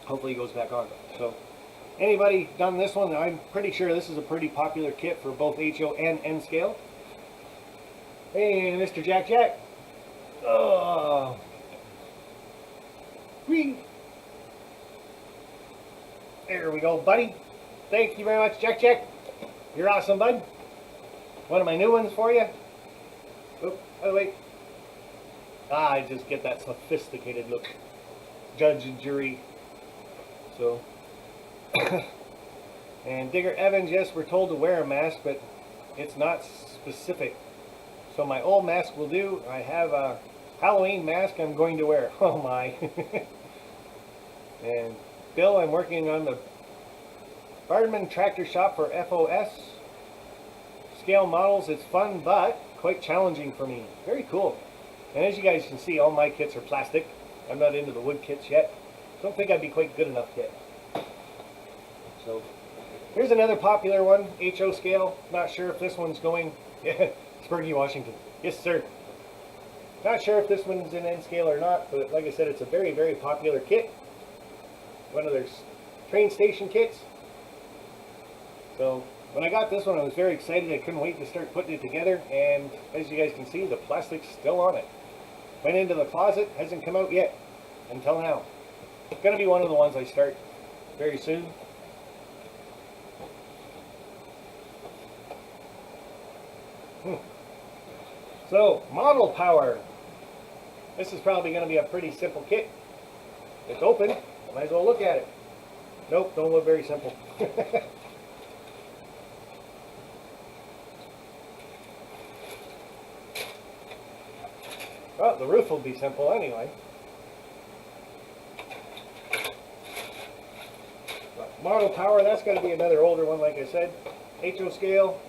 Hopefully he goes back on. So anybody done this one? I'm pretty sure this is a pretty popular kit for both HO and N scale. Hey, Mr. Jack. Oh. Whee. There we go, buddy. Thank you very much, Jack. You're awesome, bud. One of my new ones for you. Oh, wait. I just get that sophisticated look. Judge and jury. So. And Digger Evans, yes, we're told to wear a mask, but it's not specific. So my old mask will do. I have a Halloween mask I'm going to wear. Oh my. And Bill, I'm working on the Bardman Tractor Shop for FOS scale models. It's fun, but quite challenging for me. Very cool. And as you guys can see, all my kits are plastic. I'm not into the wood kits yet. Don't think I'd be quite good enough yet. So, here's another popular one, HO scale. Not sure if this one's going... Spurgy, Washington. Yes, sir. Not sure if this one's in N scale or not, but like I said, it's a very popular kit. One of their train station kits. So when I got this one, I was very excited. I couldn't wait to start putting it together, and as you guys can see, the plastic's still on it. Went into the closet, hasn't come out yet until now. It's going to be one of the ones I start very soon. So, model power. This is probably going to be a pretty simple kit. It's open. Might as well look at it. Nope, don't look very simple. Well, the roof will be simple anyway. But model power, that's going to be another older one, like I said. HO scale.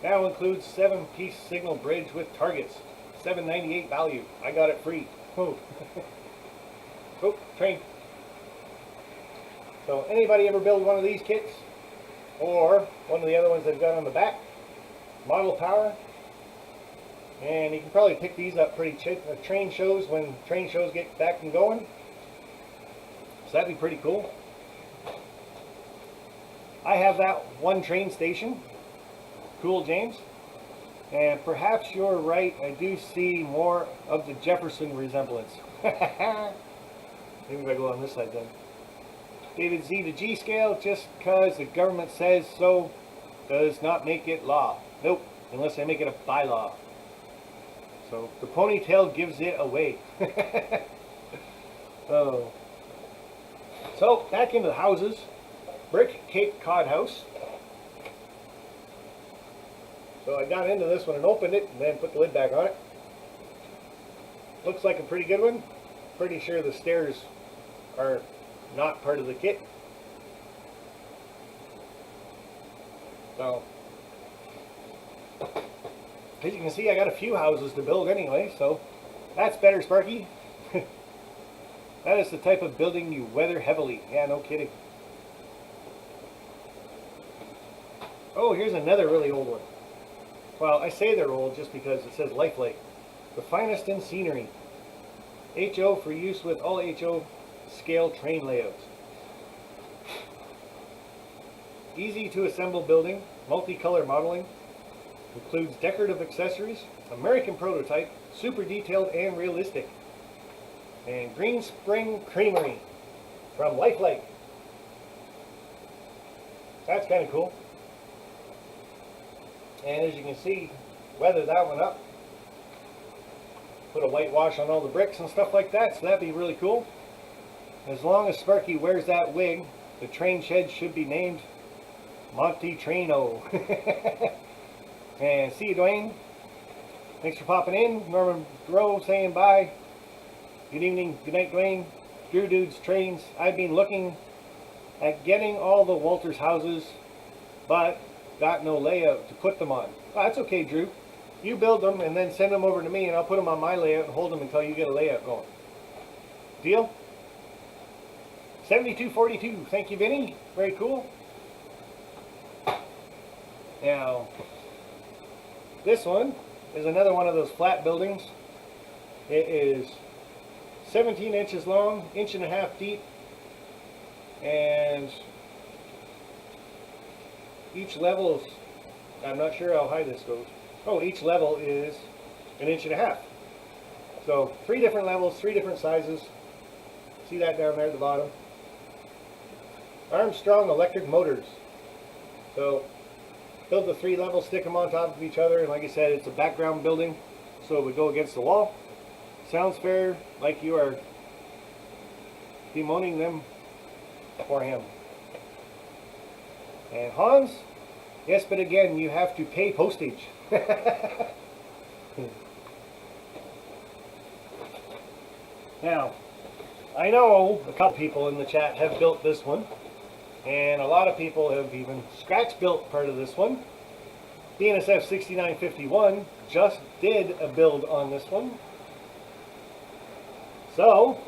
Now includes 7-piece signal bridge with targets. $7.98 value. I got it free. Oh, oh, train. So anybody ever build one of these kits? Or one of the other ones they've got on the back? Model power. And you can probably pick these up pretty cheap at train shows when train shows get back and going. So that'd be pretty cool. I have that one train station. Cool, James. And perhaps you're right, I do see more of the Jefferson resemblance. Maybe if I go on this side then. David Z, the G scale, just because the government says so, does not make it law. Nope, unless they make it a bylaw. So the ponytail gives it away. Oh. So back into the houses. Brick Cape Cod house. So I got into this one and opened it and then put the lid back on it. Looks like a pretty good one. Pretty sure the stairs are not part of the kit. So, as you can see, I got a few houses to build anyway, so that's better, Sparky. That is the type of building you weather heavily. Yeah, no kidding. Oh, here's another really old one. Well, I say they're old just because it says Lifelike. The finest in scenery. HO for use with all HO scale train layouts. Easy to assemble building, multicolor modeling, includes decorative accessories, American prototype, super detailed and realistic. And Green Spring Creamery from Lifelike. That's kind of cool. And as you can see, weathered that one up. Put a whitewash on all the bricks and stuff like that, so that'd be really cool. As long as Sparky wears that wig, the train shed should be named Monty Traino. And see you, Dwayne. Thanks for popping in. Norman Grove saying bye. Good evening, good night, Dwayne. Drew Dude's Trains. I've been looking at getting all the Walters houses, but got no layout to put them on. Oh, that's okay, Drew. You build them and then send them over to me, and I'll put them on my layout and hold them until you get a layout going. Deal? 7242. Thank you, Vinny. Very cool. Now, this one is another one of those flat buildings. It is 17 inches long, 1.5 inches deep, and each level is, I'm not sure how high this goes. Oh, each level is 1.5 inches. So 3 different levels, 3 different sizes. See that down there at the bottom? Armstrong electric motors. So build the 3 levels, stick them on top of each other, and like I said, it's a background building, so it would go against the wall. Sounds fair, like you are bemoaning them for him. And Hans, yes, but again, you have to pay postage. Now, I know a couple people in the chat have built this one, and a lot of people have even scratch built part of this one. BNSF 6951 just did a build on this one. So,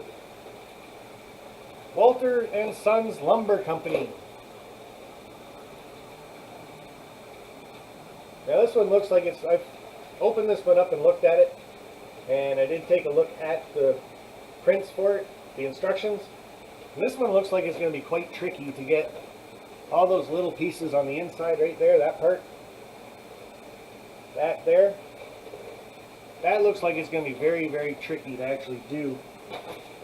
Walter and Sons Lumber Company. Now this one looks like it's, I've opened this one up and looked at it, and I did take a look at the prints for it, the instructions. And this one looks like it's going to be quite tricky to get all those little pieces on the inside right there, that part, that there. That looks like it's going to be very, very tricky to actually do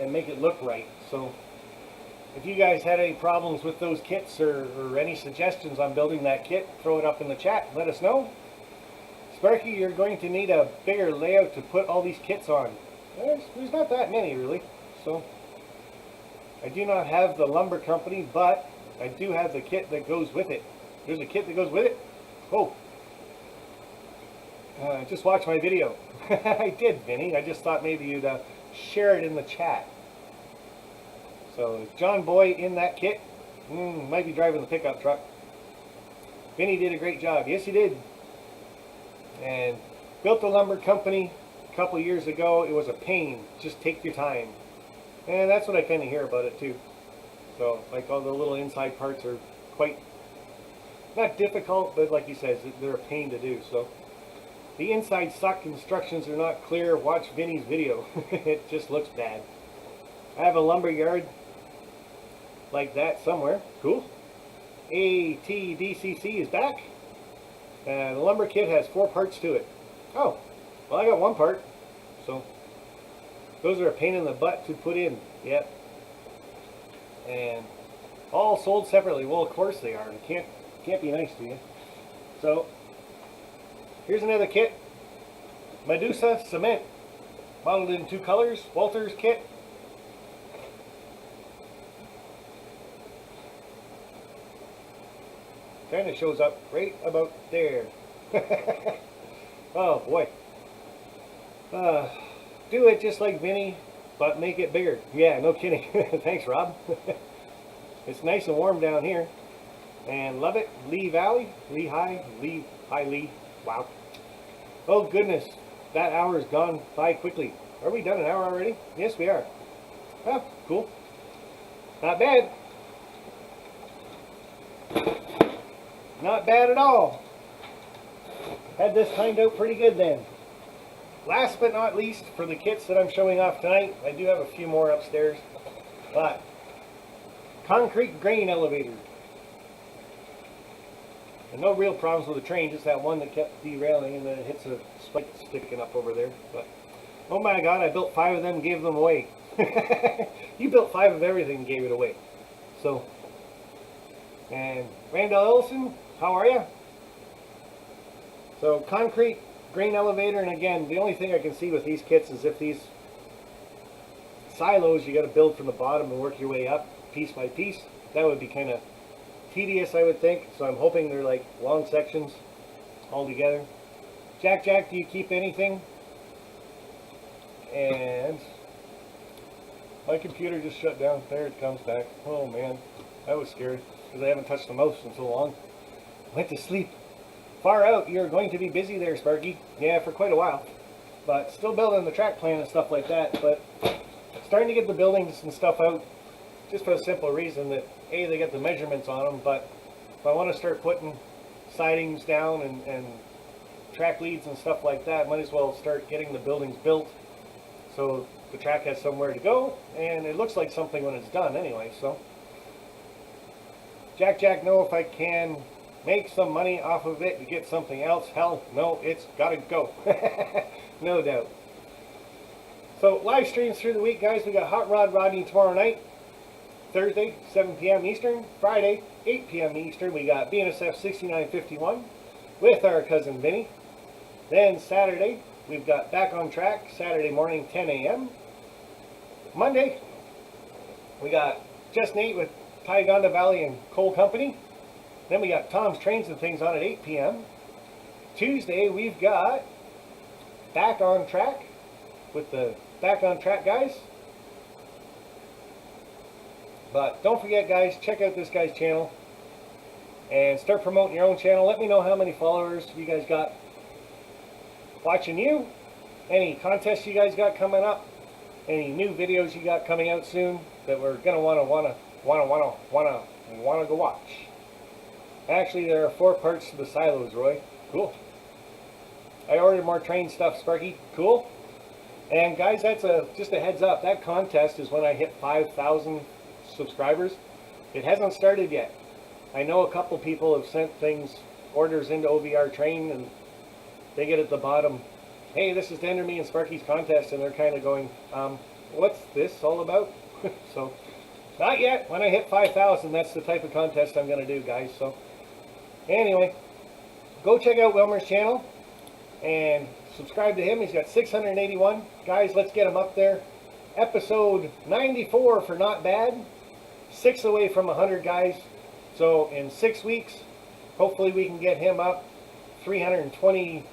and make it look right. So if you guys had any problems with those kits or any suggestions on building that kit, throw it up in the chat. Let us know. Sparky, you're going to need a bigger layout to put all these kits on. There's not that many really. So I do not have the lumber company, but I do have the kit that goes with it. There's a kit that goes with it. Oh, just watch my video. I did, Vinny. I just thought maybe you'd share it in the chat. So John Boy in that kit. Might be driving the pickup truck. Vinny did a great job. Yes, he did. And built the lumber company a couple years ago. It was a pain. Just take your time. And that's what I kind of hear about it too. So like all the little inside parts are quite, not difficult, but like he says, they're a pain to do. So the inside suck, instructions are not clear. Watch Vinny's video. It just looks bad. I have a lumber yard like that somewhere. Cool. ATDCC is back. And the lumber kit has 4 parts to it. Oh, well I got 1 part. So those are a pain in the butt to put in. Yep. And all sold separately. Well, of course they are. They can't be nice to you. So here's another kit. Medusa Cement. Modeled in 2 colors. Walters kit. Kind of shows up right about there. Oh boy. Do it just like Vinny, but make it bigger. Yeah, no kidding. Thanks, Rob. It's nice and warm down here. and love it. Lee Valley, Lehigh, Lee. Wow. Oh goodness, that hour's gone by quickly. Are we done an hour already? Yes, we are. Oh, cool. Not bad. Not bad at all. Had this timed out pretty good then. Last but not least, for the kits that I'm showing off tonight, I do have a few more upstairs, but concrete grain elevator. And no real problems with the train, just that one that kept derailing and then it hits a spike sticking up over there. But oh my god, I built 5 of them and gave them away. You built 5 of everything and gave it away. So, and Randall Ellison, how are you? So concrete grain elevator, and again, the only thing I can see with these kits is if these silos you got to build from the bottom and work your way up piece by piece. That would be kind of tedious, I would think. So I'm hoping they're like long sections all together. Jack, do you keep anything? And my computer just shut down. There it comes back. Oh man, that was scary because I haven't touched the mouse in so long. Went to sleep. Far out, you're going to be busy there, Sparky. Yeah, for quite a while. But still building the track plan and stuff like that. But starting to get the buildings and stuff out just for a simple reason that, A, they get the measurements on them, but if I want to start putting sidings down and track leads and stuff like that, might as well start getting the buildings built so the track has somewhere to go, and it looks like something when it's done anyway. So Jack, know if I can make some money off of it to get something else. Hell no, it's gotta go. No doubt. So live streams through the week, guys. We got Hot Rod Rodney tomorrow night, Thursday 7 p.m. Eastern, Friday 8 p.m. Eastern. We got BNSF 6951 with our cousin Vinny. Then Saturday we've got Back on Track, Saturday morning 10 a.m. Monday we got Just Nate with Tyganda Valley and Coal Company. Then we got Tom's Trains and Things on at 8 p.m. Tuesday, we've got Back on Track with the Back on Track guys. But don't forget, guys, check out this guy's channel and start promoting your own channel. Let me know how many followers you guys got watching you, any contests you guys got coming up, any new videos you got coming out soon that we're gonna wanna go watch. Actually, there are 4 parts to the silos, Roy. Cool. I ordered more train stuff, Sparky. Cool. And guys, that's just a heads up. That contest is when I hit 5,000 subscribers. It hasn't started yet. I know a couple people have sent orders into OVR Train, and they get at the bottom, hey, this is to enter me and Sparky's contest, and they're kind of going, what's this all about? So, not yet. When I hit 5,000, that's the type of contest I'm going to do, guys. So, anyway, go check out Wilmer's channel and subscribe to him. He's got 681. Guys, let's get him up there. Episode 94 for Not Bad. 6 away from 100, guys. So, in 6 weeks, hopefully we can get him up 320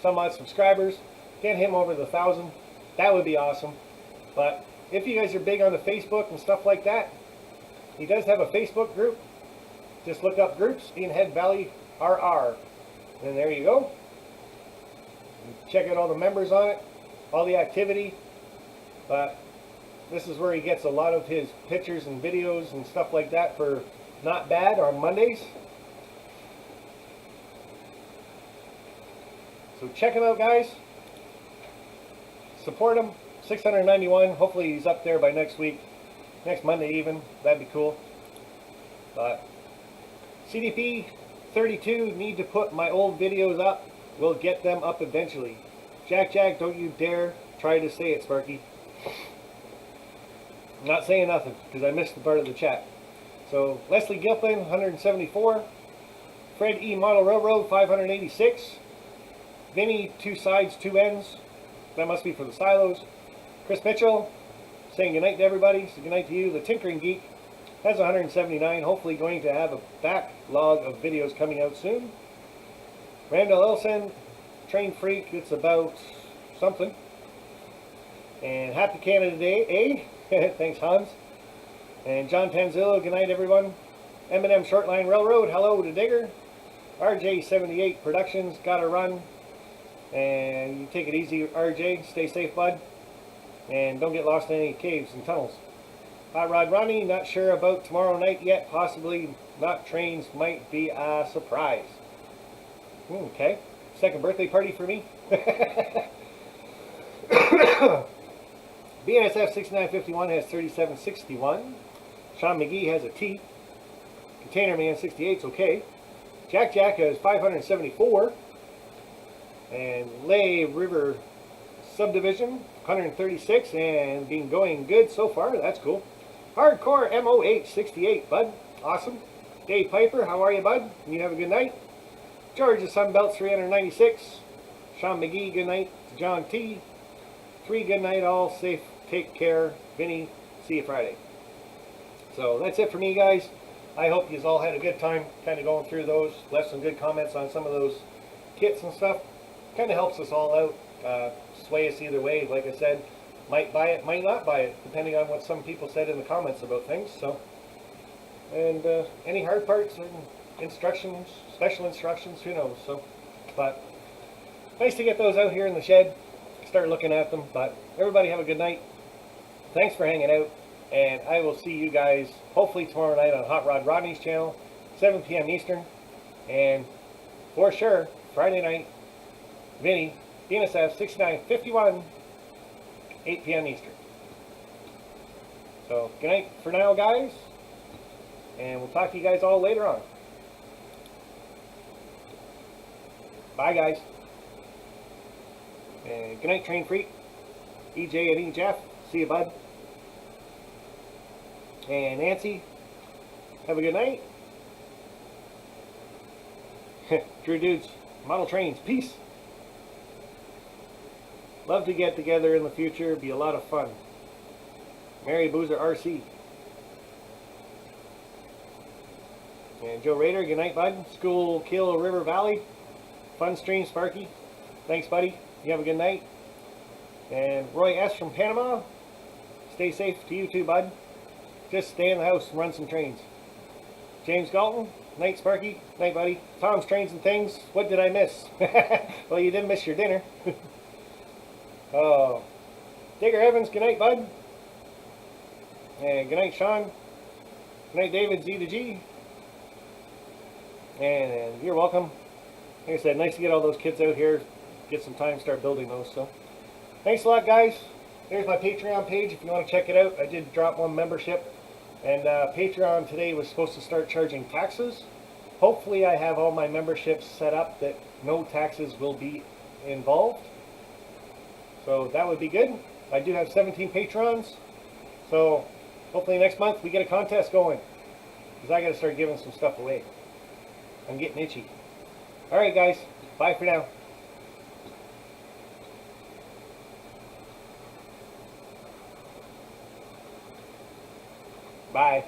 some odd subscribers. Get him over the 1,000. That would be awesome. But if you guys are big on the Facebook and stuff like that, he does have a Facebook group. Just look up groups, Ian Head Valley RR. And there you go. Check out all the members on it, all the activity. But this is where he gets a lot of his pictures and videos and stuff like that for Not Bad on Mondays. So check him out, guys. Support him. 691. Hopefully he's up there by next week. Next Monday even. That'd be cool. But CDP 32, need to put my old videos up. We'll get them up eventually. Jack, don't you dare try to say it, Sparky. I'm not saying nothing because I missed the part of the chat. So Leslie Gilpin, 174. Fred E. Model Railroad, 586. Vinny, 2 sides, 2 ends. That must be for the silos. Chris Mitchell, saying goodnight to everybody. So goodnight to you. The Tinkering Geek has 179. Hopefully going to have a backlog of videos coming out soon. Randall Elson, Train Freak, it's about something. And Happy Canada Day, eh? Thanks, Hans. And John Tanzillo, good night, everyone. M&M Shortline Railroad, hello to Digger. RJ78 Productions, gotta run. And you take it easy, RJ. Stay safe, bud. And don't get lost in any caves and tunnels. Hot Rod Ronnie, not sure about tomorrow night yet. Possibly not. Trains might be a surprise. Okay. Second birthday party for me. BNSF 6951 has 3761. Sean McGee has a T. Container Man 68 is okay. Jack has 574. And Lay River Subdivision 136 and been going good so far. That's cool. Hardcore MOH 68, bud. Awesome. Dave Piper, how are you, bud? You have a good night. George the Sunbelt 396. Sean McGee, good night. John T. 3, good night, all safe. Take care. Vinny, see you Friday. So that's it for me, guys. I hope you all had a good time kind of going through those. Left some good comments on some of those kits and stuff. Kind of helps us all out. Sway us either way. Like I said, might buy it, might not buy it, depending on what some people said in the comments about things. So, and any hard parts and instructions, special instructions, who knows. So, but nice to get those out here in the shed. Start looking at them. But everybody have a good night. Thanks for hanging out, and I will see you guys hopefully tomorrow night on Hot Rod Rodney's channel, 7 p.m. Eastern, and for sure Friday night, Vinny, BNSF 6951, 8 p.m. Eastern. So good night for now, guys, and we'll talk to you guys all later on. Bye, guys. And good night, Train Freak, EJ and E Jeff. See you, bud. And Nancy, have a good night. Drew Dudes, Model Trains, peace. Love to get together in the future. Be a lot of fun. Mary Boozer RC. And Joe Rader, good night, bud. School Kill River Valley. Fun stream, Sparky. Thanks, buddy. You have a good night. And Roy S. from Panama. Stay safe to you too, bud. Just stay in the house and run some trains. James Galton. Night, Sparky. Night, buddy. Tom's Trains and Things. What did I miss? Well, you didn't miss your dinner. Oh. Digger Evans. Good night, bud. And good night, Sean. Good night, David Z to G. And you're welcome. Like I said, nice to get all those kids out here. Get some time to start building those. So, thanks a lot, guys. There's my Patreon page if you want to check it out. I did drop one membership. And Patreon today was supposed to start charging taxes. Hopefully I have all my memberships set up that no taxes will be involved. So that would be good. I do have 17 patrons. So hopefully next month we get a contest going. Because I got to start giving some stuff away. I'm getting itchy. Alright, guys. Bye for now. Bye.